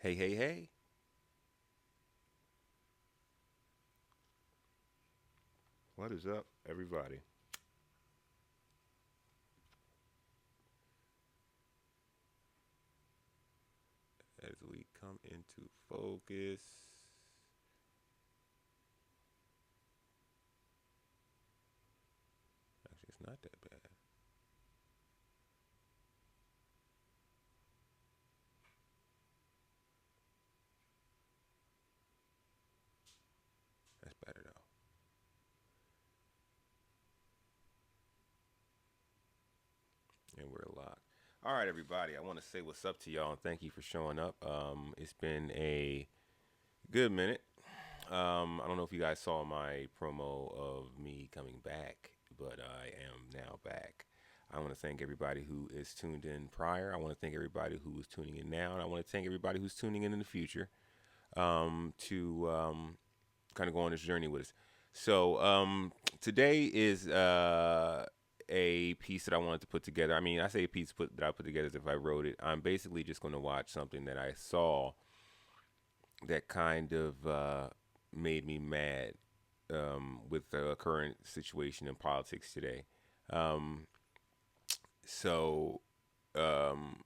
Hey, hey, hey. What is up, everybody? As we come into focus. Actually, it's not that bad. That's better, though. And we're locked. All right, everybody. I want to say what's up to y'all and thank you for showing up. It's been a good minute. I don't know if you guys saw my promo of me coming back, but I am now back. I want to thank everybody who is tuned in prior. I want to thank everybody who is tuning in now, and I want to thank everybody who's tuning in the future to kind of go on this journey with us. So today is a piece that I wanted to put together. I mean, I say a piece that I put together as if I wrote it. I'm basically just going to watch something that I saw that kind of made me mad with the current situation in politics today. Um, so, um,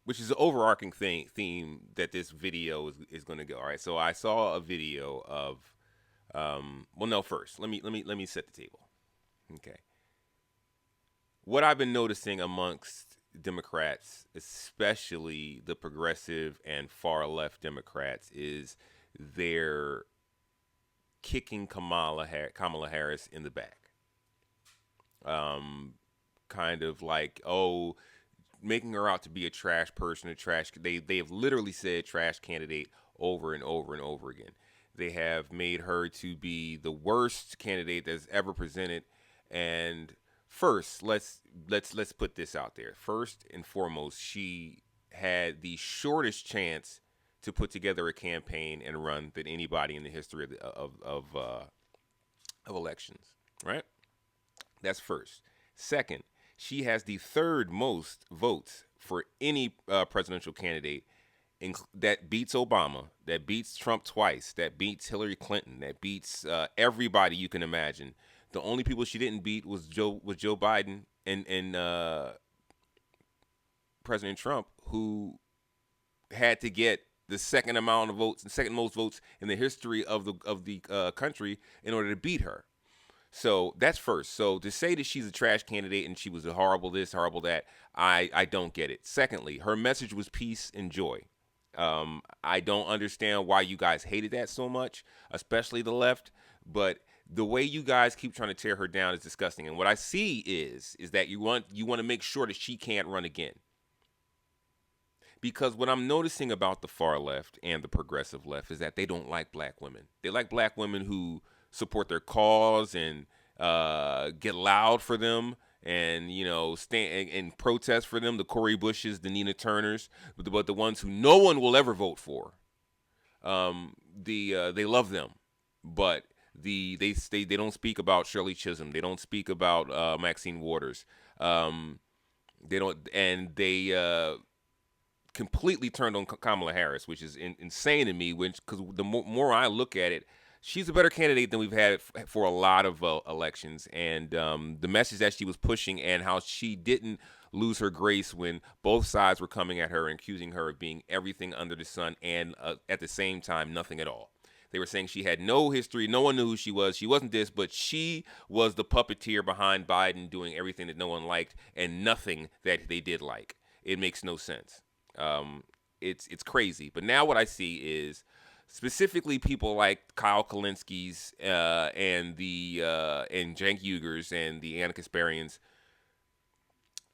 which is the overarching theme that this video is going to go. All right. So I saw a video of. Well, no. First, let me set the table. Okay. What I've been noticing amongst Democrats, especially the progressive and far left Democrats, is they're kicking Kamala Harris in the back. Um, Kind of like, oh, making her out to be a trash person, a trash. They have literally said trash candidate over and over and over again. They have made her to be the worst candidate that's ever presented. And first, let's put this out there. First and foremost, she had the shortest chance to put together a campaign and run than anybody in the history of elections. Right? That's first. Second, she has the third most votes for any presidential candidate that beats Obama, that beats Trump twice, that beats Hillary Clinton, that beats everybody you can imagine. The only people she didn't beat was Joe Biden and President Trump, who had to get the second amount of votes, the second most votes in the history of the country in order to beat her. So that's first. So to say that she's a trash candidate and she was a horrible this, horrible that, I don't get it. Secondly, her message was peace and joy. I don't understand why you guys hated that so much, especially the left. But the way you guys keep trying to tear her down is disgusting. And what I see is that you want to make sure that she can't run again. Because what I'm noticing about the far left and the progressive left is that they don't like black women. They like black women who support their cause and get loud for them and stand and protest for them. The Cori Bushes, the Nina Turners, but the ones who no one will ever vote for. They love them, but they don't speak about Shirley Chisholm. They don't speak about Maxine Waters. They don't, and they completely turned on Kamala Harris, which is insane to me. Because the more I look at it, she's a better candidate than we've had for a lot of elections. And the message that she was pushing and how she didn't lose her grace when both sides were coming at her and accusing her of being everything under the sun and at the same time nothing at all. They were saying she had no history. No one knew who she was. She wasn't this, but she was the puppeteer behind Biden doing everything that no one liked and nothing that they did like. It makes no sense. It's crazy. But now what I see is specifically people like Kyle Kalinski's and Cenk Uyghurs and the Anna Kasparians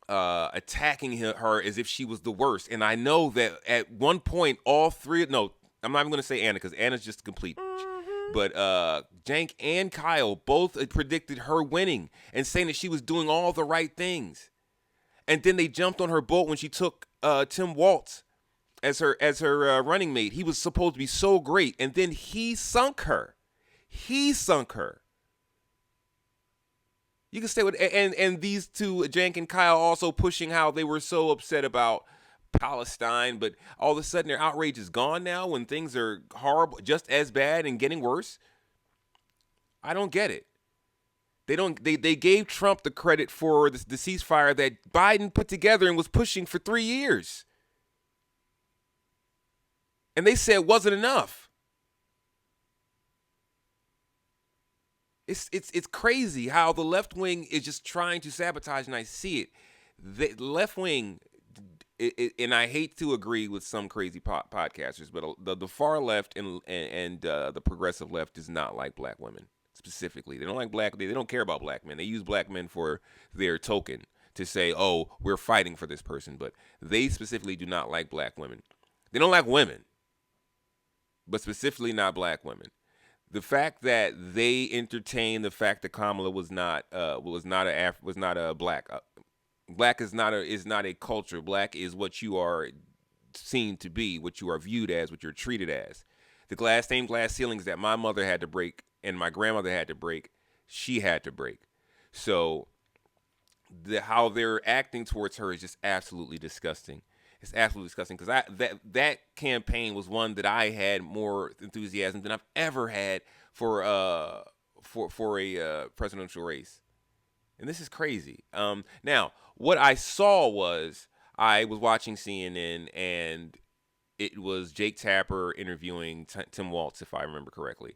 attacking her as if she was the worst. And I know that at one point all three, no, I'm not even going to say Anna because Anna's just a complete. But Cenk and Kyle both predicted her winning and saying that she was doing all the right things. And then they jumped on her boat when she took Tim Walz as her running mate. He was supposed to be so great, and then he sunk her. He sunk her. You can stay with and these two, Cenk and Kyle, also pushing how they were so upset about Palestine, but all of a sudden their outrage is gone now when things are horrible, just as bad and getting worse. I don't get it. They gave Trump the credit for the ceasefire that Biden put together and was pushing for 3 years. And they said it wasn't enough. It's crazy how the left wing is just trying to sabotage, and I see it. The left wing, and I hate to agree with some crazy podcasters, but the far left and the progressive left does not like black women specifically. They don't like black. They don't care about black men. They use black men for their token to say, "Oh, we're fighting for this person," but they specifically do not like black women. They don't like women, but specifically not black women. The fact that they entertain the fact that Kamala was not a black. Black is not a culture. Black is what you are seen to be, what you are viewed as, what you're treated as. The same glass ceilings that my mother had to break and my grandmother had to break, she had to break. So how they're acting towards her is just absolutely disgusting. It's absolutely disgusting because that campaign was one that I had more enthusiasm than I've ever had for a presidential race, and this is crazy. Now, what I saw was I was watching CNN and it was Jake Tapper interviewing Tim Walz, if I remember correctly.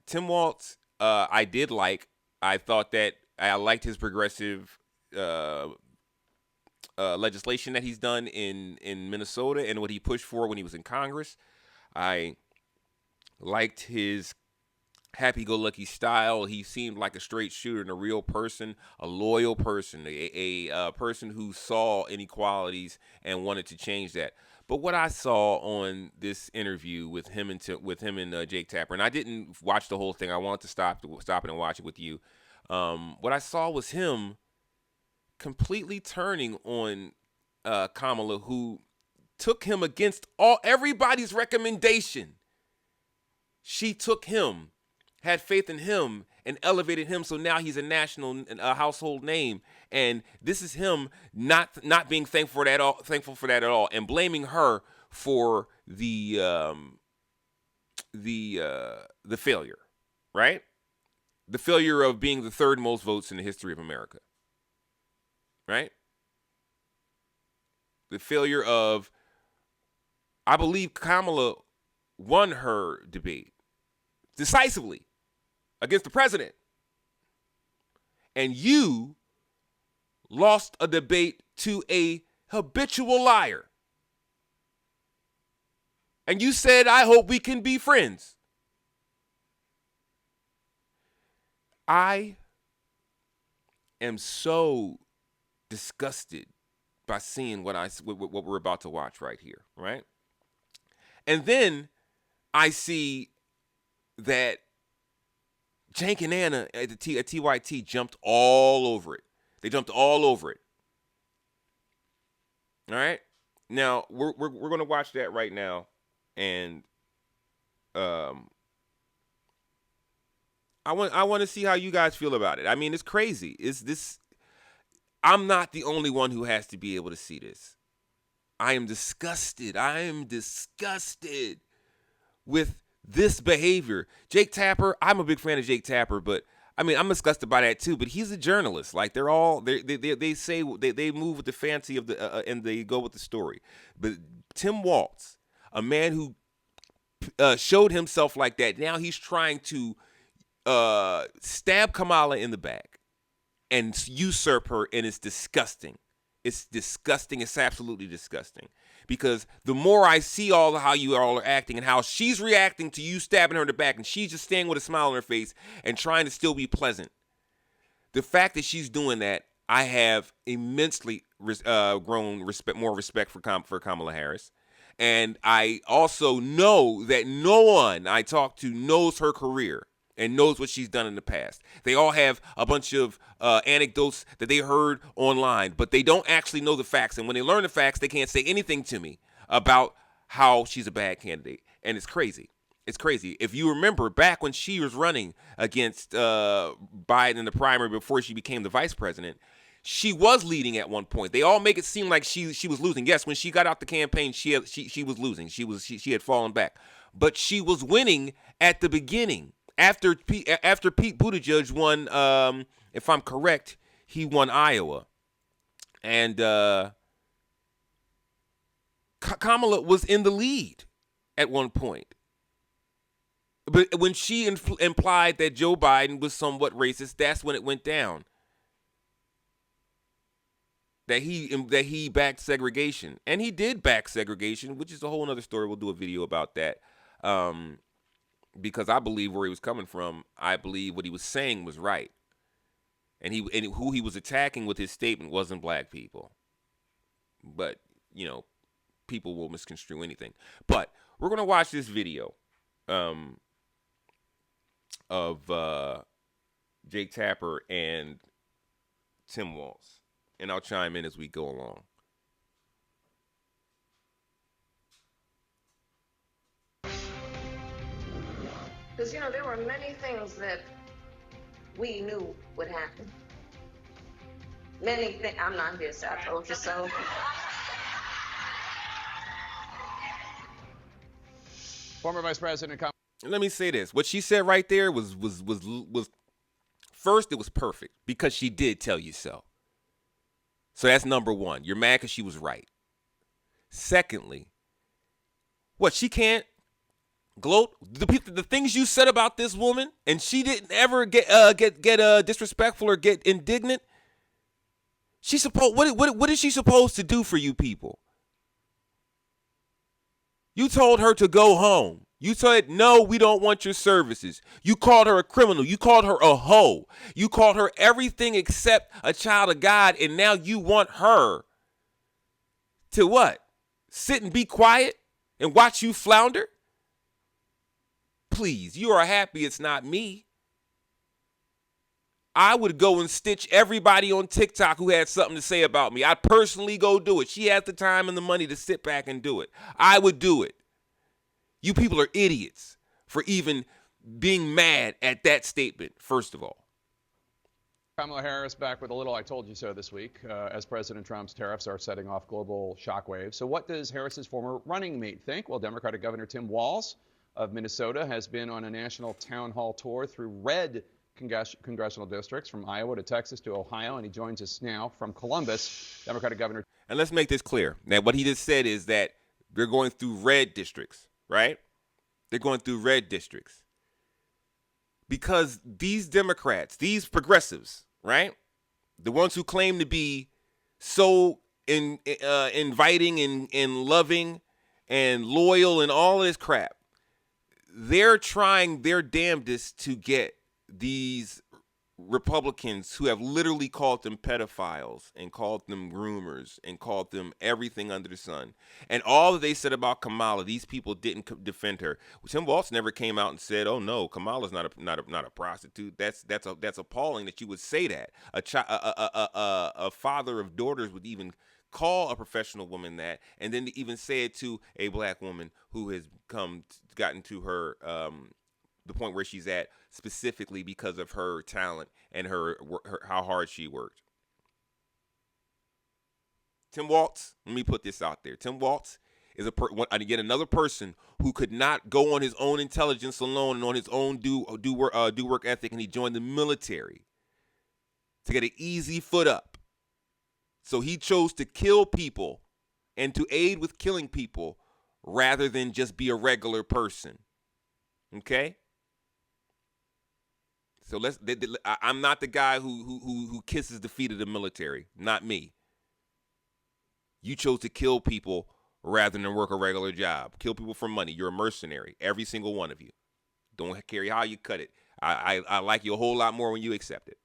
Tim Walz, I did like. I thought that I liked his progressive legislation that he's done in Minnesota and what he pushed for when he was in Congress. I liked his happy-go-lucky style. He seemed like a straight shooter and a real person, a loyal person, a person who saw inequalities and wanted to change that. But what I saw on this interview with him and Jake Tapper, and I didn't watch the whole thing. I wanted to stop it and watch it with you. What I saw was him completely turning on Kamala, who took him against everybody's recommendation. She took him, had faith in him, and elevated him, so now he's a national household name. And this is him not being thankful for that at all, and blaming her for the failure, right? The failure of being the third most votes in the history of America. Right? The failure of, I believe Kamala won her debate decisively against the president. And you lost a debate to a habitual liar. And you said, I hope we can be friends. I am so disgusted by seeing what we're about to watch right here, right? And then I see that Jank and Anna at TYT jumped all over it. They jumped all over it. All right? Now, we're going to watch that right now, and I want to see how you guys feel about it. I mean, it's crazy. I'm not the only one who has to be able to see this. I am disgusted. With this behavior. Jake Tapper, I'm a big fan of Jake Tapper, but I mean, I'm disgusted by that too, but he's a journalist. Like they say they move with the fancy of the and they go with the story. But Tim Walz, a man who showed himself like that, now he's trying to stab Kamala in the back and usurp her, and it's disgusting. It's disgusting. It's absolutely disgusting. Because the more I see how you all are acting and how she's reacting to you stabbing her in the back, and she's just staying with a smile on her face and trying to still be pleasant. The fact that she's doing that, I have immensely grown more respect for Kamala Harris. And I also know that no one I talk to knows her career and knows what she's done in the past. They all have a bunch of anecdotes that they heard online, but they don't actually know the facts. And when they learn the facts, they can't say anything to me about how she's a bad candidate. And it's crazy. It's crazy. If you remember back when she was running against Biden in the primary before she became the vice president, she was leading at one point. They all make it seem like she was losing. Yes, when she got out the campaign, she was losing. She had fallen back, but she was winning at the beginning. After Pete Buttigieg won, if I'm correct, he won Iowa, and Kamala was in the lead at one point. But when she implied that Joe Biden was somewhat racist, that's when it went down. That he backed segregation, and he did back segregation, which is a whole other story. We'll do a video about that, because I believe where he was coming from. I believe what he was saying was right, and who he was attacking with his statement wasn't black people. But people will misconstrue anything. But we're gonna watch this video of Jake Tapper and Tim Walz. And I'll chime in as we go along. Because, there were many things that we knew would happen. Many things. I'm not here, so I told you so. Former Vice President Let me say this. What she said right there was first, it was perfect because she did tell you so. So that's number one. You're mad because she was right. Secondly, what, she can't gloat the things you said about this woman, and she didn't ever get disrespectful or get indignant. What is she supposed to do for you people? You told her to go home. You said, no, we don't want your services. You called her a criminal. You called her a hoe. You called her everything except a child of God, and now you want her to what? Sit and be quiet and watch you flounder? Please, you are happy it's not me. I would go and stitch everybody on TikTok who had something to say about me. I'd personally go do it. She has the time and the money to sit back and do it. I would do it. You people are idiots for even being mad at that statement, first of all. Kamala Harris back with a little I told you so this week as President Trump's tariffs are setting off global shockwaves. So what does Harris's former running mate think? Well, Democratic Governor Tim Walz of Minnesota has been on a national town hall tour through red congressional districts from Iowa to Texas to Ohio, and he joins us now from Columbus. Democratic Governor. And let's make this clear. Now, what he just said is that they're going through red districts, right? They're going through red districts because these Democrats, these progressives, right? The ones who claim to be so inviting and loving and loyal and all of this crap, they're trying their damnedest to get these Republicans who have literally called them pedophiles and called them groomers and called them everything under the sun. And all that they said about Kamala, these people didn't defend her. Tim Walz never came out and said, "Oh no, Kamala's not a prostitute." That's appalling that you would say that. A father of daughters would even call a professional woman that, and then to even say it to a black woman who has gotten to her the point where she's at specifically because of her talent and her how hard she worked. Tim Walz, let me put this out there. Tim Walz is again another person who could not go on his own intelligence alone and on his own do work ethic, and he joined the military to get an easy foot up. So he chose to kill people and to aid with killing people rather than just be a regular person. Okay? So I'm not the guy who kisses the feet of the military. Not me. You chose to kill people rather than work a regular job. Kill people for money. You're a mercenary. Every single one of you. Don't care how you cut it. I like you a whole lot more when you accept it.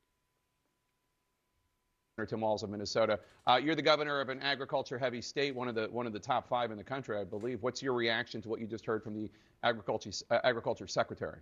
Tim Walz of Minnesota. You're the governor of an agriculture-heavy state, one of the top 5 in the country, I believe. What's your reaction to what you just heard from the agriculture secretary?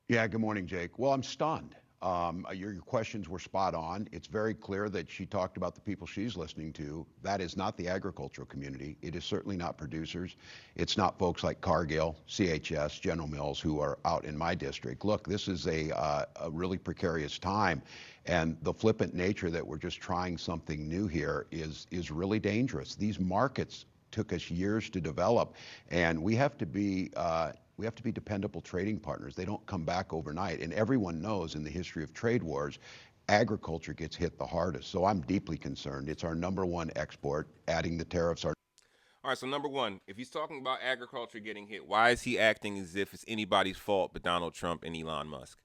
Yeah, good morning, Jake. Well, I'm stunned. Your questions were spot on. It's very clear that she talked about the people she's listening to. That is not the agricultural community. It is certainly not producers. It's not folks like Cargill, CHS, General Mills, who are out in my district. Look, this is a really precarious time, and the flippant nature that we're just trying something new here is really dangerous. These markets took us years to develop, and we have to be dependable trading partners. They don't come back overnight. And everyone knows in the history of trade wars, agriculture gets hit the hardest. So I'm deeply concerned. It's our #1 export. Adding the tariffs are. All right, so number one, if he's talking about agriculture getting hit, why is he acting as if it's anybody's fault but Donald Trump and Elon Musk?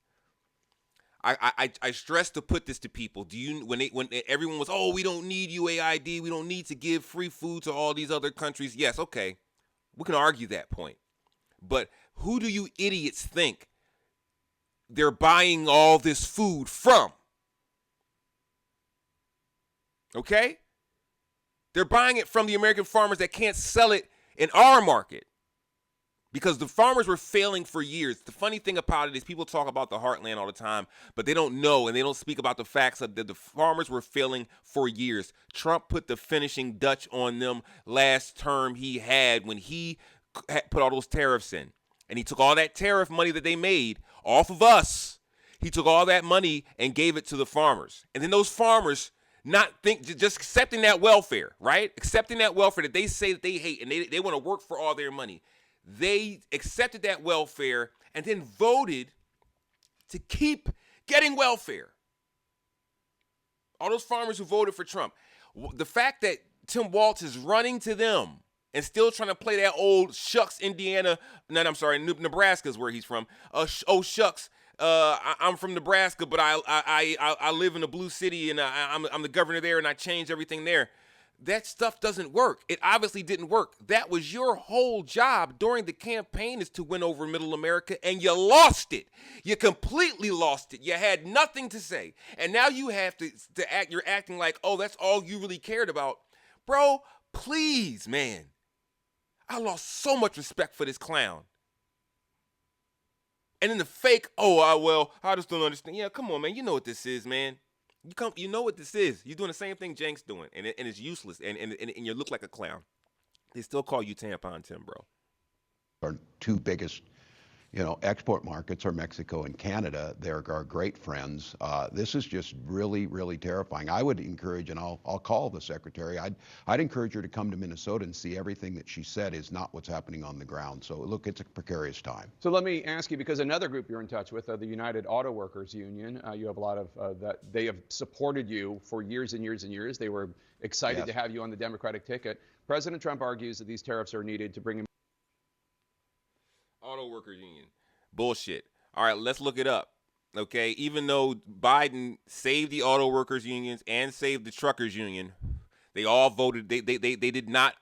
I stress to put this to people. Do you when everyone was, oh, we don't need UAID, we don't need to give free food to all these other countries. Yes, okay, we can argue that point. But who do you idiots think they're buying all this food from? Okay? They're buying it from the American farmers that can't sell it in our market because the farmers were failing for years. The funny thing about it is people talk about the heartland all the time, but they don't know and they don't speak about the facts of that the farmers were failing for years. Trump put the finishing touch on them last term he had when he put all those tariffs in. And he took all that tariff money that they made off of us. He took all that money and gave it to the farmers. And then those farmers just accepting that welfare, right? Accepting that welfare that they say that they hate and they want to work for all their money. They accepted that welfare and then voted to keep getting welfare. All those farmers who voted for Trump. The fact that Tim Walz is running to them and still trying to play that old shucks Nebraska is where he's from. Oh shucks, I'm from Nebraska, but I live in a blue city and I'm the governor there and I changed everything there. That stuff doesn't work. It obviously didn't work. That was your whole job during the campaign, is to win over Middle America, and you lost it. You completely lost it. You had nothing to say, and now you have to act. You're acting like, oh, that's all you really cared about, bro. Please, man. I lost so much respect for this clown. And then the fake, I just don't understand. Yeah, come on, man. You know what this is, man. You know what this is. You're doing the same thing Jank's doing, and it's useless, and you look like a clown. They still call you Tampon Tim, bro. Our two biggest, export markets are Mexico and Canada. They're our great friends. This is just really, really terrifying. I would encourage, and I'll call the secretary. I'd encourage her to come to Minnesota and see everything that she said is not what's happening on the ground. So look, it's a precarious time. So let me ask you, because another group you're in touch with, the United Auto Workers Union, you have a lot of that. They have supported you for years and years and years. They were excited to have you on the Democratic ticket. President Trump argues that these tariffs are needed to bring Auto Workers Union. Bullshit. All right, let's look it up. Okay, even though Biden saved the auto workers unions and saved the truckers union, they all voted. They did not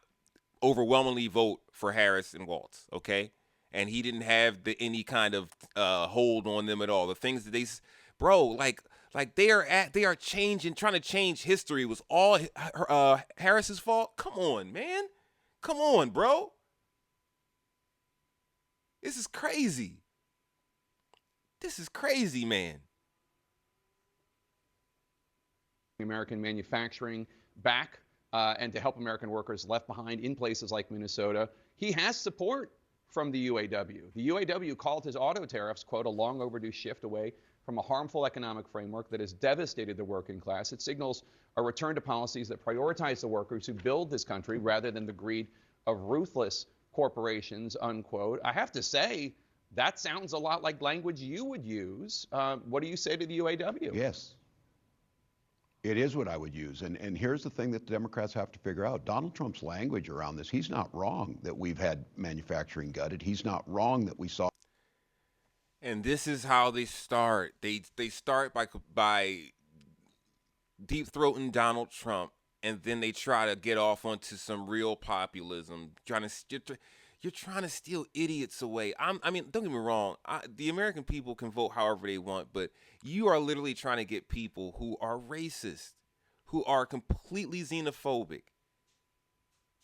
overwhelmingly vote for Harris and Walz. Okay, and he didn't have any kind of hold on them at all. The things that they are changing, trying to change history was all Harris's fault. Come on, man. Come on, bro. This is crazy. This is crazy, man. American manufacturing back and to help American workers left behind in places like Minnesota. He has support from the UAW. The UAW called his auto tariffs, quote, a long overdue shift away from a harmful economic framework that has devastated the working class. It signals a return to policies that prioritize the workers who build this country rather than the greed of ruthless corporations, unquote. I have to say, that sounds a lot like language you would use. What do you say to the UAW? Yes, it is what I would use. And here's the thing that the Democrats have to figure out. Donald Trump's language around this, he's not wrong that we've had manufacturing gutted. He's not wrong that we saw. And this is how they start. They start by deep-throating Donald Trump, and then they try to get off onto some real populism, you're trying to steal idiots away. I mean, don't get me wrong. The American people can vote however they want, but you are literally trying to get people who are racist, who are completely xenophobic,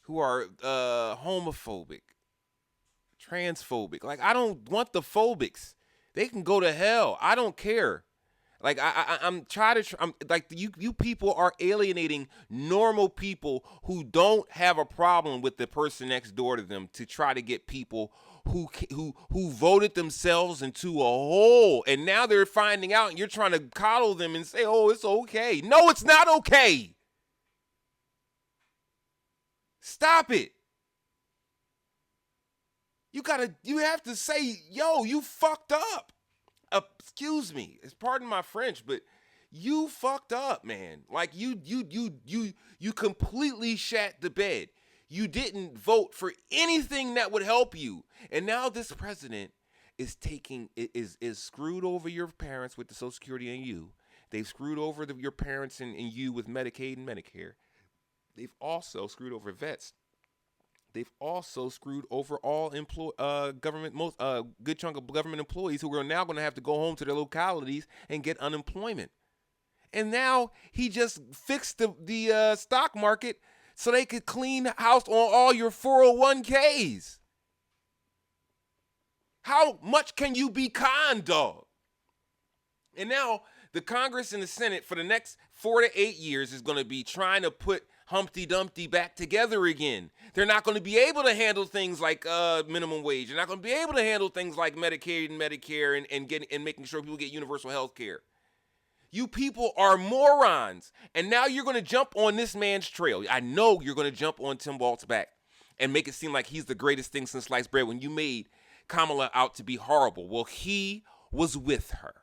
who are homophobic, transphobic. Like, I don't want the phobics. They can go to hell. I don't care. Like I'm trying to. I'm like you people are alienating normal people who don't have a problem with the person next door to them to try to get people who voted themselves into a hole, and now they're finding out, and you're trying to coddle them and say, "Oh, it's okay." No, it's not okay. Stop it. You have to say, "Yo, you fucked up." Excuse me, pardon my French, but you fucked up, man. Like you completely shat the bed. You didn't vote for anything that would help you, and now this president is screwed over your parents with the Social Security and you. They've screwed over your parents and you with Medicaid and Medicare. They've also screwed over vets. They've also screwed over all government, good chunk of government employees who are now going to have to go home to their localities and get unemployment. And now he just fixed the stock market so they could clean house on all your 401ks. How much can you be con, dog? And now the Congress and the Senate for the next 4 to 8 years is going to be trying to put Humpty Dumpty back together again. They're not going to be able to handle things like minimum wage. They're not going to be able to handle things like Medicaid and Medicare and making sure people get universal health care. You people are morons. And now you're going to jump on this man's trail. I know you're going to jump on Tim Walz back and make it seem like he's the greatest thing since sliced bread when you made Kamala out to be horrible. Well, he was with her.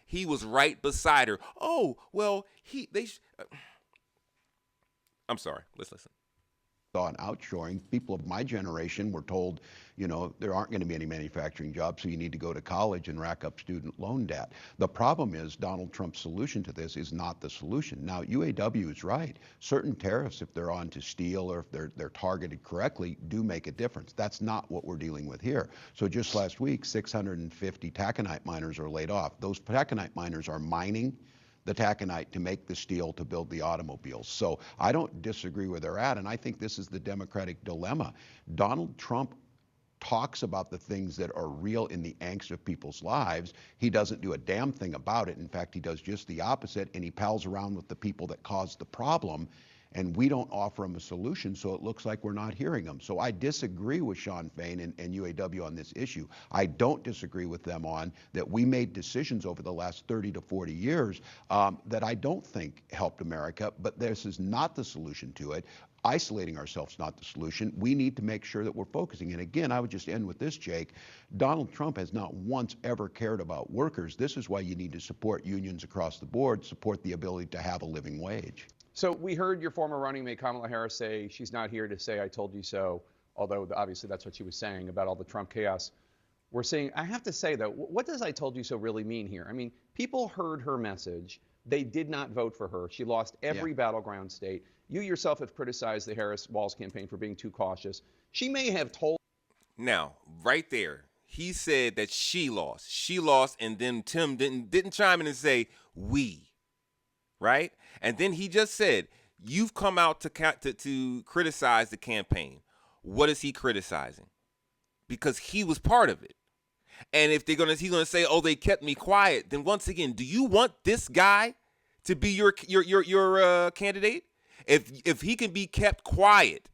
He was right beside her. Oh, well, I'm sorry. Let's listen. Saw an outshoring. People of my generation were told, there aren't going to be any manufacturing jobs, so you need to go to college and rack up student loan debt. The problem is Donald Trump's solution to this is not the solution. Now, UAW is right. Certain tariffs, if they're on to steel or if they're targeted correctly, do make a difference. That's not what we're dealing with here. So just last week, 650 taconite miners are laid off. Those taconite miners are mining the taconite to make the steel to build the automobiles. So I don't disagree where they're at, and I think this is the Democratic dilemma. Donald Trump talks about the things that are real in the angst of people's lives. He doesn't do a damn thing about it. In fact, he does just the opposite, and he pals around with the people that caused the problem, and we don't offer him a solution, so it looks like we're not hearing him. So I disagree with Sean Fain and UAW on this issue. I don't disagree with them on that we made decisions over the last 30 to 40 years that I don't think helped America, but this is not the solution to it. Isolating ourselves is not the solution. We need to make sure that we're focusing. And again, I would just end with this, Jake. Donald Trump has not once ever cared about workers. This is why you need to support unions across the board, support the ability to have a living wage. So we heard your former running mate Kamala Harris say she's not here to say I told you so, although obviously that's what she was saying about all the Trump chaos. We're seeing, I have to say though, what does I told you so really mean here? I mean, people heard her message. They did not vote for her. She lost every battleground state. You yourself have criticized the Harris-Walz campaign for being too cautious. She may have told. Now, right there, he said that she lost. She lost, and then Tim didn't chime in and say we. Right? And then he just said, you've come out to criticize the campaign. What is he criticizing? Because he was part of it. And if he's gonna say, oh, they kept me quiet, then once again, do you want this guy to be your candidate? If he can be kept quiet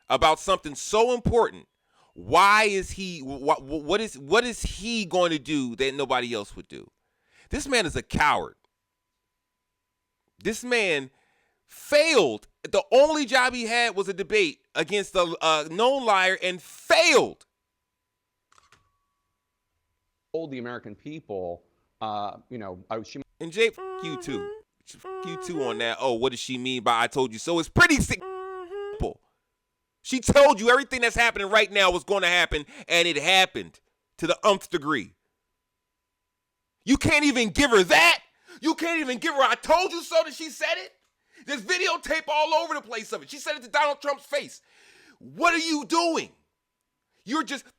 about something so important, why is he? What is he going to do that nobody else would do? This man is a coward. This man failed. The only job he had was a debate against a known liar and failed. Told the American people, she. And Jay, you too. You too on that. Oh, what does she mean by I told you so? It's pretty simple. She told you everything that's happening right now was going to happen, and it happened to the nth degree. You can't even give her that. You can't even give her I told you so that she said it. There's videotape all over the place of it. She said it to Donald Trump's face. What are you doing?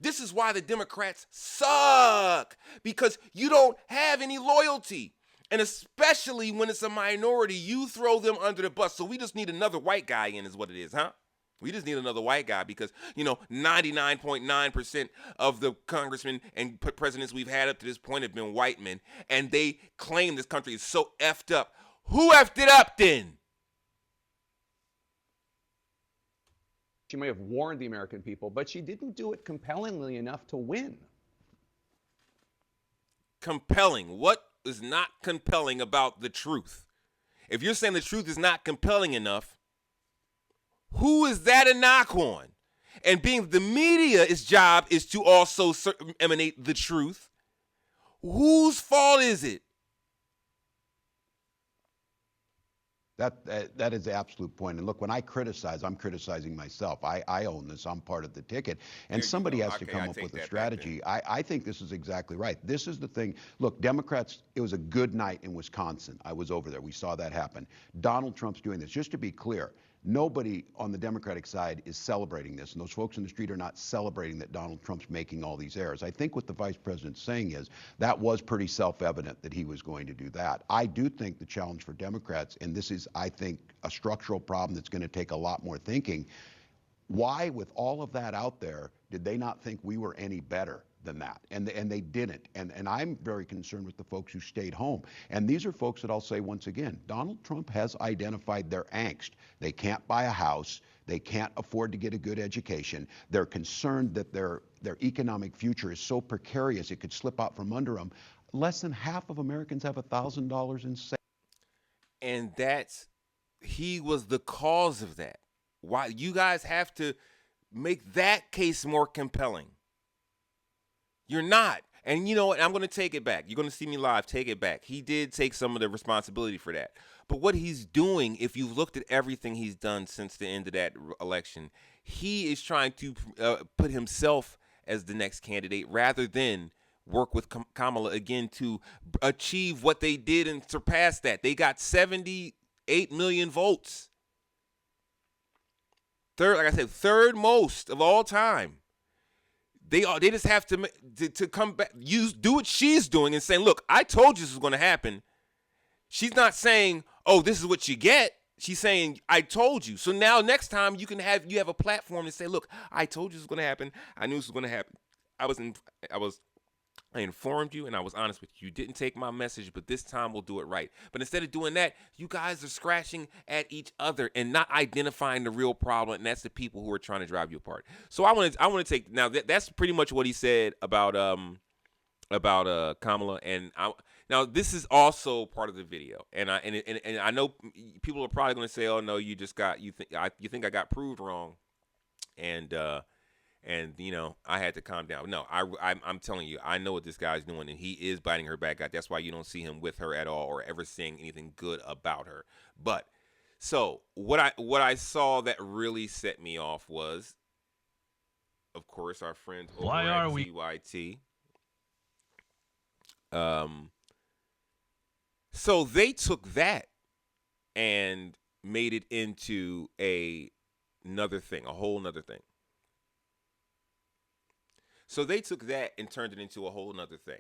This is why the Democrats suck, because you don't have any loyalty. And especially when it's a minority, you throw them under the bus. So we just need another white guy in is what it is, huh? We just need another white guy because, 99.9% of the congressmen and presidents we've had up to this point have been white men, and they claim this country is so effed up. Who effed it up then? She may have warned the American people, but she didn't do it compellingly enough to win. Compelling. What is not compelling about the truth? If you're saying the truth is not compelling enough, who is that a knock on? And being the media's job is to also emanate the truth. Whose fault is it? That is the absolute point. And look, when I criticize, I'm criticizing myself. I own this. I'm part of the ticket. And somebody has to come up with a strategy. I think this is exactly right. This is the thing. Look, Democrats, it was a good night in Wisconsin. I was over there. We saw that happen. Donald Trump's doing this. Just to be clear, nobody on the Democratic side is celebrating this, and those folks in the street are not celebrating that Donald Trump's making all these errors. I think what the vice president's saying is that was pretty self-evident that he was going to do that. I do think the challenge for Democrats, and this is, I think, a structural problem that's going to take a lot more thinking, why, with all of that out there, did they not think we were any better than that? And they didn't. And I'm very concerned with the folks who stayed home. And these are folks that I'll say once again, Donald Trump has identified their angst. They can't buy a house. They can't afford to get a good education. They're concerned that their economic future is so precarious it could slip out from under them. Less than half of Americans have $1,000 in savings. And he was the cause of that. Why you guys have to make that case more compelling? You're not. And you know what? I'm going to take it back. You're going to see me live. Take it back. He did take some of the responsibility for that. But what he's doing, if you've looked at everything he's done since the end of that election, he is trying to put himself as the next candidate rather than work with Kamala again to achieve what they did and surpass that. They got 78 million votes. Third most of all time. They just have to come back, do what she's doing and saying, look, I told you this was going to happen. She's not saying, oh, this is what you get. She's saying, I told you. So now next time you have a platform to say, look, I told you this was going to happen. I knew this was going to happen. I informed you and I was honest with you. You didn't take my message, but this time we'll do it right. But instead of doing that, you guys are scratching at each other and not identifying the real problem, and that's the people who are trying to drive you apart. So I want to take now that's pretty much what he said about Kamala, and now this is also part of the video, and I know people are probably going to say, oh no, you think I got proved wrong, and I had to calm down. No, I'm telling you, I know what this guy's doing, and he is biting her back out. That's why you don't see him with her at all or ever saying anything good about her. But so what I saw that really set me off was, of course, our friends over at TYT. So they took that and made it into another thing, a whole nother thing. So they took that and turned it into a whole nother thing.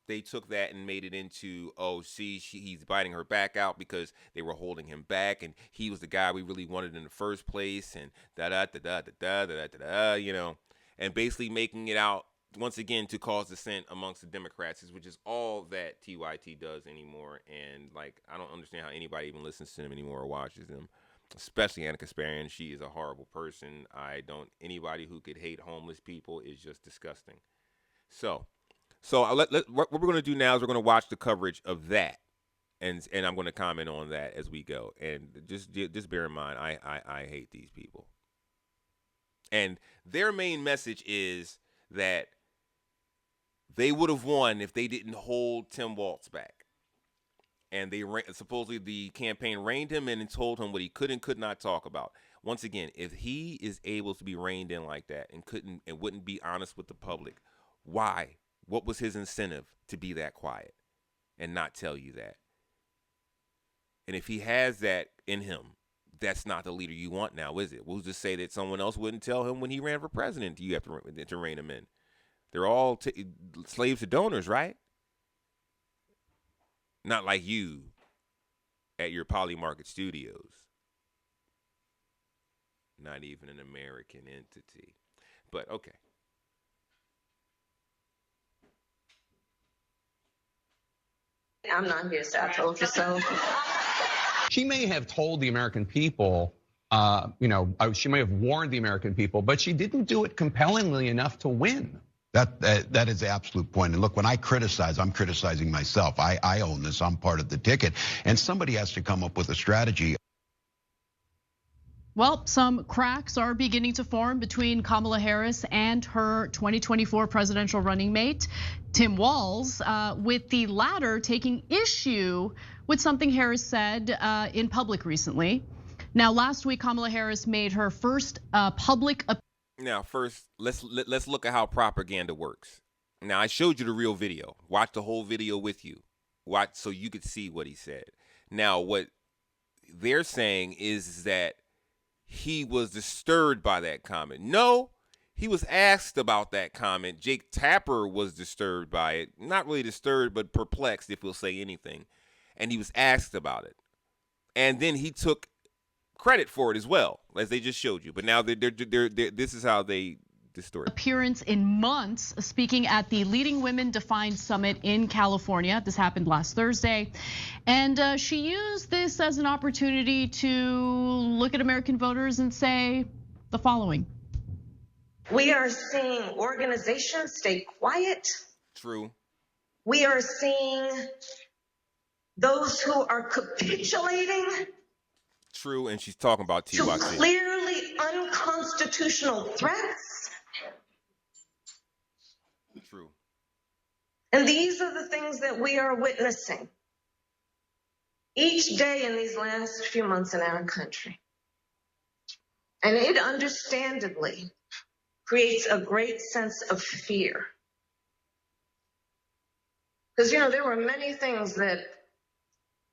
They took that and made it into, oh, see, he's biting her back out because they were holding him back, and he was the guy we really wanted in the first place, and and basically making it out once again to cause dissent amongst the Democrats, which is all that TYT does anymore. And I don't understand how anybody even listens to them anymore or watches them. Especially Anna Kasparian. She is a horrible person. Anybody who could hate homeless people is just disgusting. So what we're going to do now is we're going to watch the coverage of that, and I'm going to comment on that as we go. And just bear in mind, I hate these people. And their main message is that they would have won if they didn't hold Tim Walz back. And supposedly the campaign reined him in and told him what he could and could not talk about. Once again, if he is able to be reined in like that and wouldn't be honest with the public, why? What was his incentive to be that quiet and not tell you that? And if he has that in him, that's not the leader you want now, is it? We'll just say that someone else wouldn't tell him when he ran for president. You have to rein him in. They're all slaves to donors, right? Not like you at your Poly Market Studios. not even an American entity. But okay. I'm not here, so I told you so. She may have told the American people, she may have warned the American people, but she didn't do it compellingly enough to win. That is the absolute point. And look, when I criticize, I'm criticizing myself. I own this. I'm part of the ticket. And somebody has to come up with a strategy. Well, some cracks are beginning to form between Kamala Harris and her 2024 presidential running mate, Tim Walz, with the latter taking issue with something Harris said in public recently. Now, last week, Kamala Harris made her first public appearance. Now, first, let's look at how propaganda works. Now, I showed you the real video. Watch the whole video with you. Watch so you could see what he said. Now, what they're saying is that he was disturbed by that comment. No, he was asked about that comment. Jake Tapper was disturbed by it. Not really disturbed, but perplexed, if we'll say anything. And he was asked about it. And then he took credit for it as well, as they just showed you. But now this is how they distort. Appearance in months, speaking at the Leading Women Defined Summit in California. This happened last Thursday. And she used this as an opportunity to look at American voters and say the following. We are seeing organizations stay quiet. True. We are seeing those who are capitulating. True, and she's talking about to TYT. Clearly unconstitutional threats. True. And these are the things that we are witnessing each day in these last few months in our country. And it understandably creates a great sense of fear. Because, there were many things that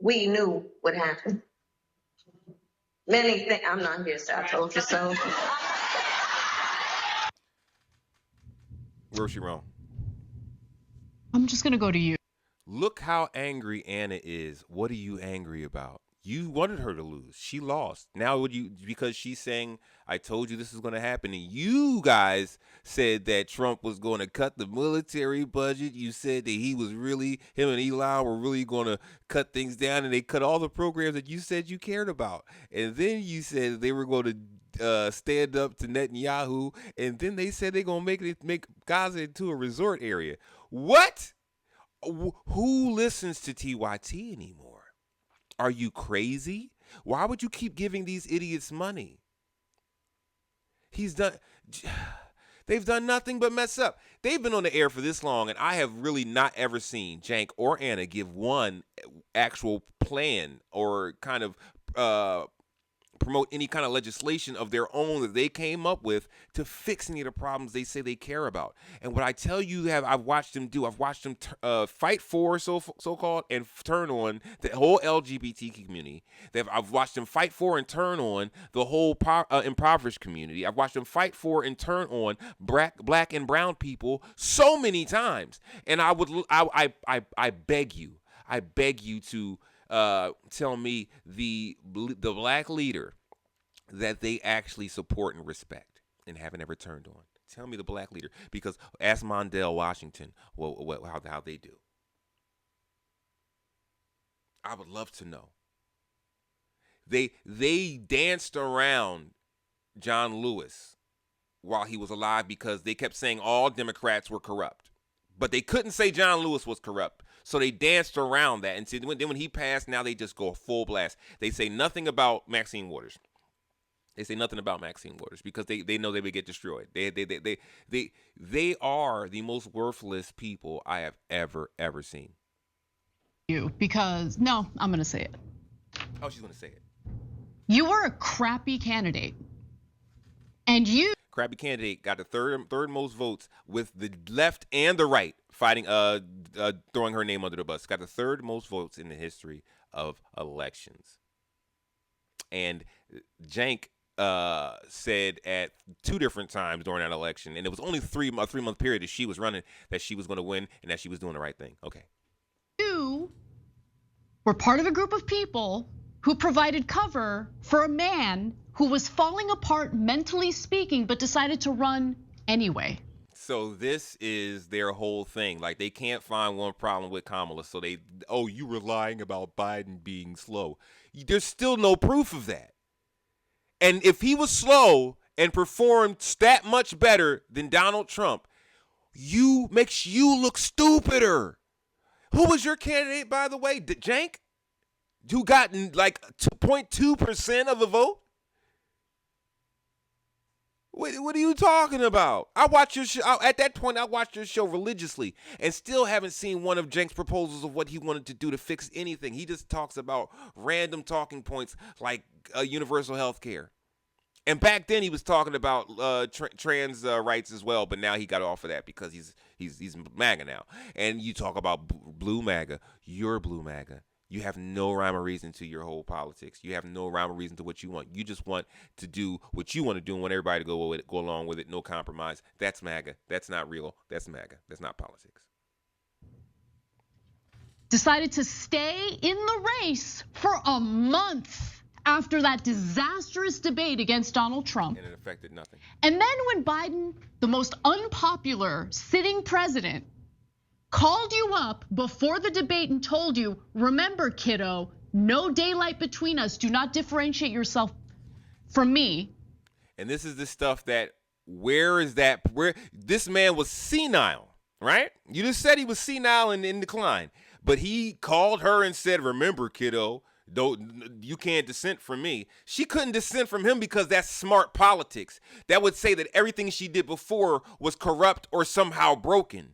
we knew would happen. Many things. I'm not here, so I told you so. Where was she wrong? I'm just gonna go to you. Look how angry Anna is. What are you angry about? You wanted her to lose. She lost. Now because she's saying, I told you this is going to happen. And you guys said that Trump was going to cut the military budget. You said that him and Eli were really going to cut things down. And they cut all the programs that you said you cared about. And then you said they were going to stand up to Netanyahu. And then they said they're going to make Gaza into a resort area. What? Who listens to TYT anymore? Are you crazy? Why would you keep giving these idiots money? They've done nothing but mess up. They've been on the air for this long, and I have really not ever seen Jank or Anna give one actual plan or kind of promote any kind of legislation of their own that they came up with to fix any of the problems they say they care about. And what I tell you, I've watched them do. I've watched them fight for so-called and turn on the whole LGBT community. I've watched them fight for and turn on the whole impoverished community. I've watched them fight for and turn on black and brown people so many times. And I beg you to tell me the black leader that they actually support and respect and haven't ever turned on. Tell me the black leader, because ask Mondale Washington how they do. I would love to know. They danced around John Lewis while he was alive because they kept saying all Democrats were corrupt, but they couldn't say John Lewis was corrupt. So they danced around that. And then when he passed, now they just go full blast. They say nothing about Maxine Waters. They say nothing about Maxine Waters because they know they would get destroyed. They are the most worthless people I have ever seen. Because no, I'm gonna say it. Oh, she's gonna say it. You were a crappy candidate, and you. Crappy candidate got the third most votes with the left and the right fighting, throwing her name under the bus. Got the third most votes in the history of elections. And Jank said at 2 different times during that election, and it was only a 3-month period that she was running, that she was going to win and that she was doing the right thing. Okay. You were part of a group of people who provided cover for a man who was falling apart mentally speaking, but decided to run anyway. So this is their whole thing. Like, they can't find one problem with Kamala. So you were lying about Biden being slow. There's still no proof of that. And if he was slow and performed that much better than Donald Trump, makes you look stupider. Who was your candidate, by the way? Jank? Who got like 0.2% of the vote? What are you talking about? I watch your show. At that point, I watched your show religiously and still haven't seen one of Jank's proposals of what he wanted to do to fix anything. He just talks about random talking points like universal health care. And back then he was talking about trans rights as well, but now he got off of that because he's MAGA now. And you talk about blue MAGA. You're blue MAGA. You have no rhyme or reason to your whole politics. You have no rhyme or reason to what you want. You just want to do what you want to do and want everybody to go along with it, no compromise. That's MAGA. That's not real. That's MAGA. That's not politics. Decided to stay in the race for a month after that disastrous debate against Donald Trump. And it affected nothing. And then when Biden, the most unpopular sitting president, called you up before the debate and told you, remember, kiddo, no daylight between us. Do not differentiate yourself from me. And this is the stuff that, where this man was senile, right? You just said he was senile and in decline. But he called her and said, remember, kiddo, you can't dissent from me. She couldn't dissent from him because that's smart politics. That would say that everything she did before was corrupt or somehow broken.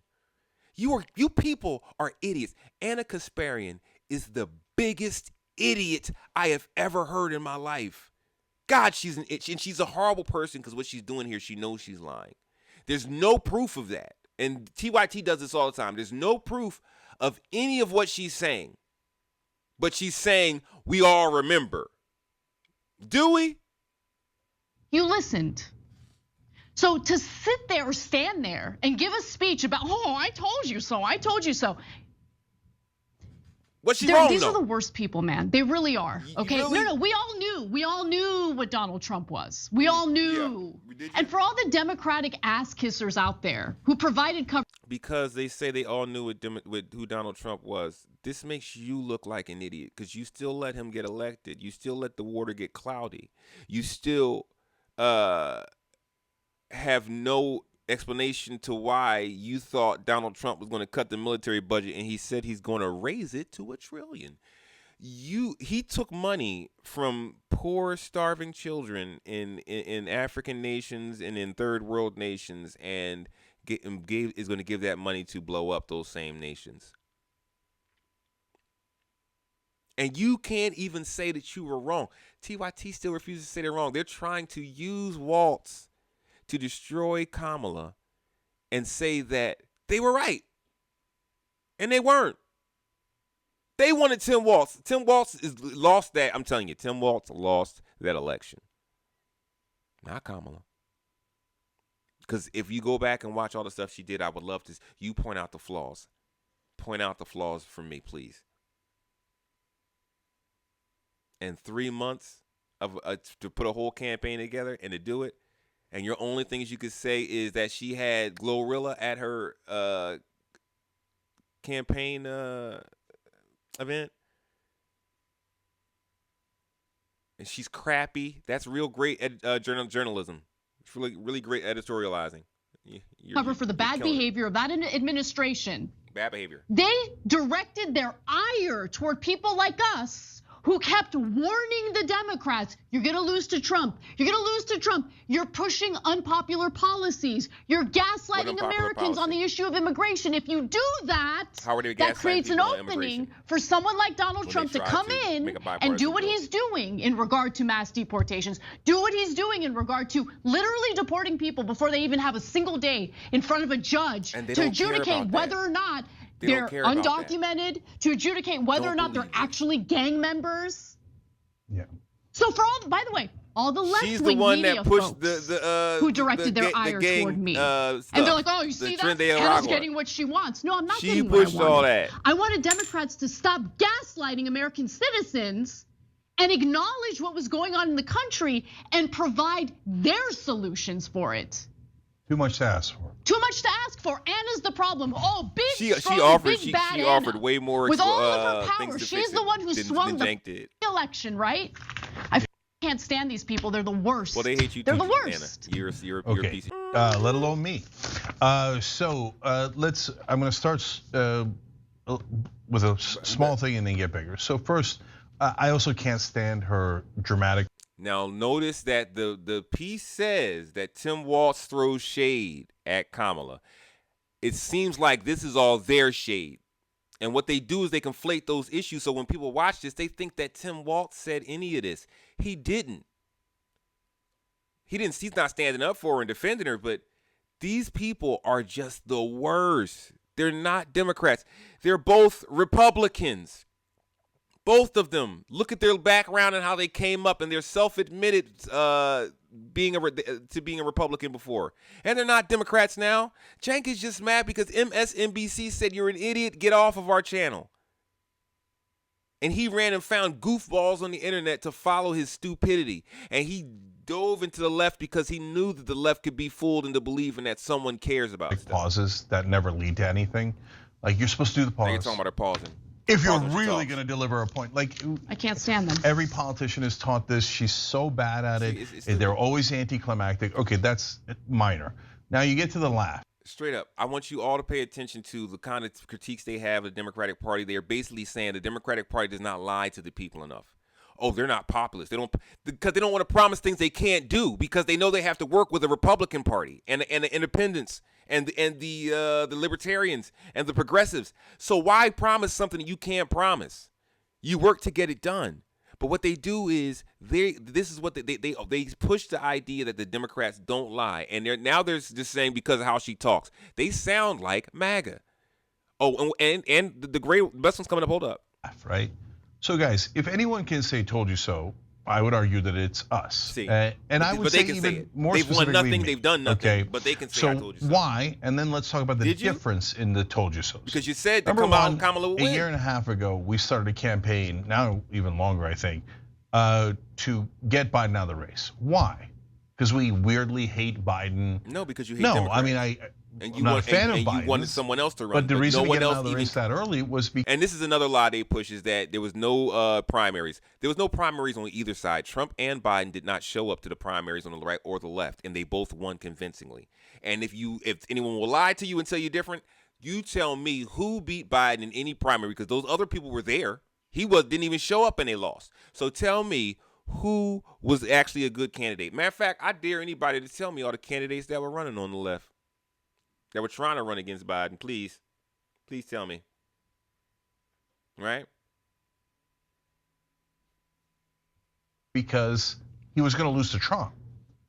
You people are idiots. Anna Kasparian is the biggest idiot I have ever heard in my life. God, she's an itch, and she's a horrible person because what she's doing here, she knows she's lying. There's no proof of that. And TYT does this all the time. There's no proof of any of what she's saying. But she's saying, we all remember. Do we? You listened. So to sit there or stand there and give a speech about, oh, I told you so, I told you so. What's she wrong, These though? are the worst people, man. They really are. Okay, really? No, we all knew what Donald Trump was. We all knew. Yeah. And for all the Democratic ass kissers out there who provided cover. Because they say they all knew who Donald Trump was, this makes you look like an idiot because you still let him get elected. You still let the water get cloudy. You still have no explanation to why you thought Donald Trump was going to cut the military budget, and he said he's going to raise it to $1 trillion. He took money from poor, starving children in African nations and in third world nations, and is going to give that money to blow up those same nations. And you can't even say that you were wrong. TYT still refuses to say they're wrong. They're trying to use Walz to destroy Kamala and say that they were right. And they weren't. They wanted Tim Walz. Tim Walz lost that. I'm telling you, Tim Walz lost that election. Not Kamala. Because if you go back and watch all the stuff she did, I would love to. You point out the flaws. Point out the flaws for me, please. And 3 months of to put a whole campaign together and to do it, and your only things you could say is that she had Glorilla at her campaign event, and she's crappy. That's real great journalism. It's really great editorializing. Cover for the bad behavior of that administration. Bad behavior. They directed their ire toward people like us who kept warning the Democrats, you're going to lose to Trump. You're going to lose to Trump. You're pushing unpopular policies. You're gaslighting Americans on the issue of immigration. If you do that, that creates an opening for someone like Donald Trump to come in and do what he's doing in regard to mass deportations, do what he's doing in regard to literally deporting people before they even have a single day in front of a judge to adjudicate whether or not they're undocumented, to adjudicate whether or not they're actually gang members. Yeah. So for all, by the way, all the left-wing media folks who directed their ire toward me, and they're like, "Oh, you see that? Hannah's getting what she wants." No, I'm not getting what I want. She pushed all that. I wanted Democrats to stop gaslighting American citizens and acknowledge what was going on in the country and provide their solutions for it. Too much to ask for. Too much to ask for. Anna's the problem. Oh, big, She strong, offered big bad she offered Anna. way more With all of her things power, to she's fix the it one who than swung the Cenk did. election, right? I can't stand these people. They're the worst. Well, they hate you They're too, the worst. Anna. You're a Okay, piece of let alone me. I'm gonna start with a small thing and then get bigger. So first, I also can't stand her dramatic. Now notice that the piece says that Tim Walz throws shade at Kamala. It seems like this is all their shade. And what they do is they conflate those issues. So when people watch this, they think that Tim Walz said any of this. He didn't. He's not standing up for her and defending her, but these people are just the worst. They're not Democrats. They're both Republicans. Both of them. Look at their background and how they came up, and they're self-admitted being a Republican before. And they're not Democrats now. Cenk is just mad because MSNBC said you're an idiot, get off of our channel. And he ran and found goofballs on the internet to follow his stupidity. And he dove into the left because he knew that the left could be fooled into believing that someone cares about stuff. Pauses that never lead to anything. Like, you're supposed to do the pause. Now you're talking about her pausing. If you're really going to deliver a point, like, I can't stand them. Every politician is taught this. She's so bad at it. They're always anticlimactic. Okay, that's minor. Now you get to the laugh. Straight up, I want you all to pay attention to the kind of critiques they have of the Democratic Party. They are basically saying the Democratic Party does not lie to the people enough. Oh, they're not populist. Because they don't want to promise things they can't do because they know they have to work with the Republican Party and the independents and the libertarians and the progressives. So why promise something that you can't promise? You work to get it done. But what they do is they push the idea that the Democrats don't lie, and they're just saying because of how she talks, they sound like MAGA. Oh, and the best one's coming up. Hold up. Right. So guys, if anyone can say "told you so," I would argue that it's us. See, and I would say even more they've specifically, won nothing, me. they've done nothing, okay? but they can say so I told you so. Why? And then let's talk about the difference in the "told you so." Because you said that Kamala would a win. year and a half ago, we started a campaign, now even longer, I think, to get Biden out of the race. Why? Because we weirdly hate Biden. No, because you hate No, Democrats. I mean, I'm not a fan of Biden. You wanted someone else to run. But the reason no we one get else out of the even race that early was because. And this is another lie they push is that there was no primaries. There was no primaries on either side. Trump and Biden did not show up to the primaries on the right or the left, and they both won convincingly. And if anyone will lie to you and tell you different, you tell me who beat Biden in any primary because those other people were there. Didn't even show up and they lost. So tell me who was actually a good candidate. Matter of fact, I dare anybody to tell me all the candidates that were running on the left, that were trying to run against Biden. Please tell me. Right? Because he was going to lose to Trump.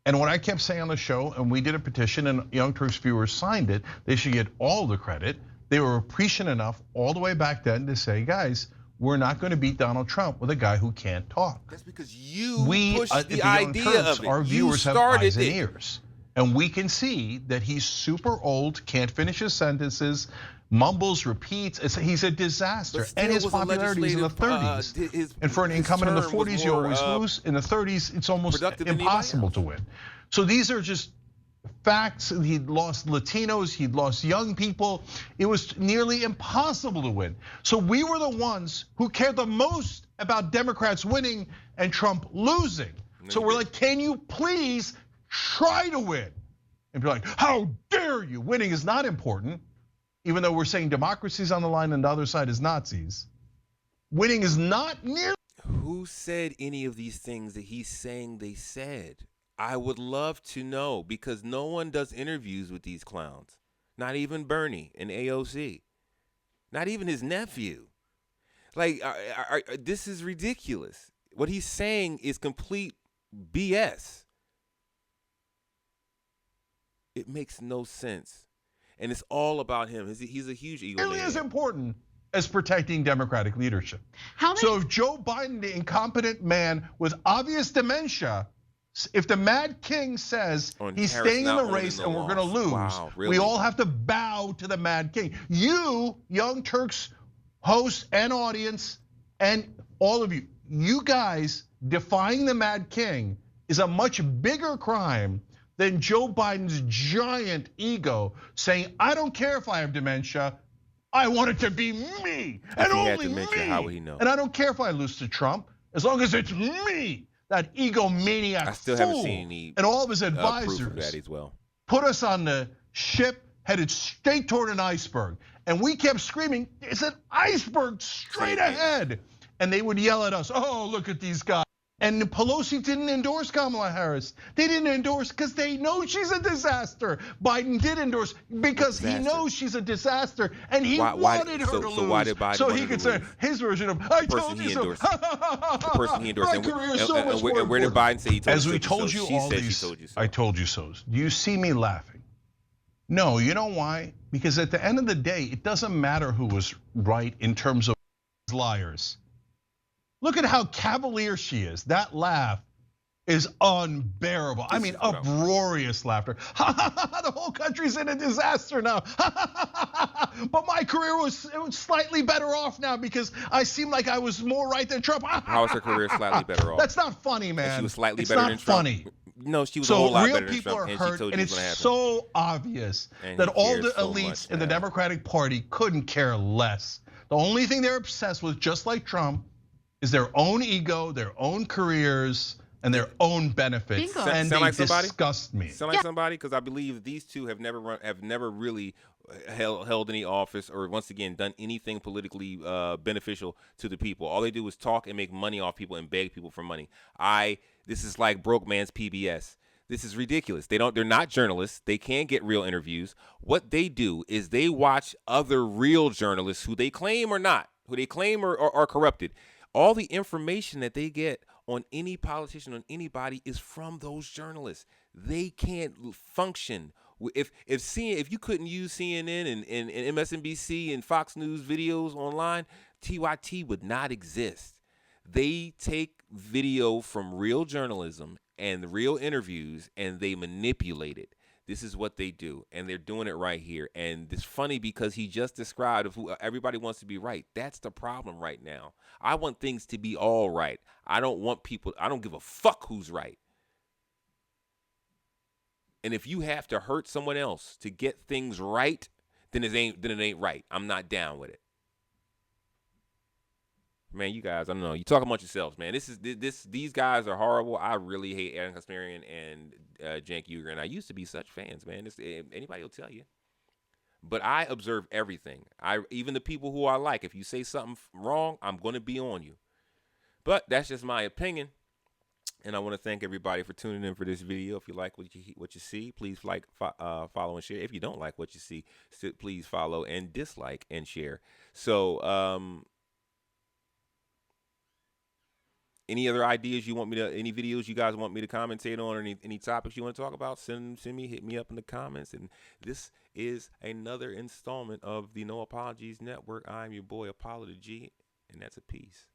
And what I kept saying on the show, and we did a petition and Young Turks viewers signed it, they should get all the credit. They were prescient enough all the way back then to say, guys, we're not going to beat Donald Trump with a guy who can't talk. That's because you pushed the idea Turks, of it. Our viewers have started eyes and it. ears. And we can see that he's super old, can't finish his sentences, mumbles, repeats. He's a disaster. And his popularity is in the 30s. And for an incumbent in the 40s, you always lose. In the 30s, it's almost impossible to win. So these are just facts. He'd lost Latinos, he'd lost young people. It was nearly impossible to win. So we were the ones who cared the most about Democrats winning and Trump losing. So we're like, can you please try to win? And be like, how dare you? Winning is not important, even though we're saying democracy's on the line and the other side is Nazis. Winning is not near. Who said any of these things that he's saying they said? I would love to know because no one does interviews with these clowns. Not even Bernie and AOC. Not even his nephew. Like, this is ridiculous. What he's saying is complete BS. It makes no sense. And it's all about him. He's a huge ego. Really as important as protecting Democratic leadership. So if Joe Biden, the incompetent man with obvious dementia, if the Mad King says he's staying in the race and we're going to lose, we all have to bow to the Mad King. You, Young Turks, hosts and audience, and all of you, you guys defying the Mad King is a much bigger crime than Joe Biden's giant ego saying, I don't care if I have dementia, I want it to be me and only me. How would he know? And I don't care if I lose to Trump, as long as it's me, that egomaniac I still fool, haven't seen any and all of his proof advisors of that as well. put us on the ship headed straight toward an iceberg. And we kept screaming, it's an iceberg straight ahead. And they would yell at us, oh, look at these guys. And Pelosi didn't endorse Kamala Harris. They didn't endorse because they know she's a disaster. Biden did endorse because he knows she's a disaster and he wanted her to lose. So why did Biden so he could say his version of, I told you so. The person he endorsed. My career is so much more and where did Biden say he told you so? As we told you all these, I told you so. Do you see me laughing? No, you know why? Because at the end of the day, it doesn't matter who was right in terms of liars. Look at how cavalier she is. That laugh is unbearable. I mean, uproarious laughter. The whole country's in a disaster now. But my career was slightly better off now because I seemed like I was more right than Trump. How is her career slightly better off? That's not funny, man. She was slightly better than Trump. It's not funny. No, she was a whole lot better than Trump. So real people are hurt, and it's so obvious that all the elites in the Democratic Party couldn't care less. The only thing they're obsessed with, just like Trump, is their own ego, their own careers, and their own benefits. And they disgust me. Sound like somebody? Because I believe these two have never really held any office or once again done anything politically beneficial to the people. All they do is talk and make money off people and beg people for money. This is like broke man's PBS. This is ridiculous. They're not journalists. They can't get real interviews. What they do is they watch other real journalists who they claim or not, who they claim are corrupted. All the information that they get on any politician, on anybody, is from those journalists. They can't function. If you couldn't use CNN and MSNBC and Fox News videos online, TYT would not exist. They take video from real journalism and real interviews and they manipulate it. This is what they do, and they're doing it right here. And it's funny because he just described who everybody wants to be right. That's the problem right now. I want things to be all right. I don't give a fuck who's right. And if you have to hurt someone else to get things right, then it ain't right. I'm not down with it. Man, you guys, I don't know. You talk amongst yourselves, man. These guys are horrible. I really hate Aaron Kasparian and Cenk Uygur, and I used to be such fans, man. Anybody will tell you. But I observe everything. Even the people who I like. If you say something wrong, I'm going to be on you. But that's just my opinion. And I want to thank everybody for tuning in for this video. If you like what you see, please follow and share. If you don't like what you see, please follow and dislike and share. So, any other ideas you want me to, any videos you guys want me to commentate on, or any topics you want to talk about, hit me up in the comments. And this is another installment of the No Apologies Network. I'm your boy, Apollo the G, and that's a peace.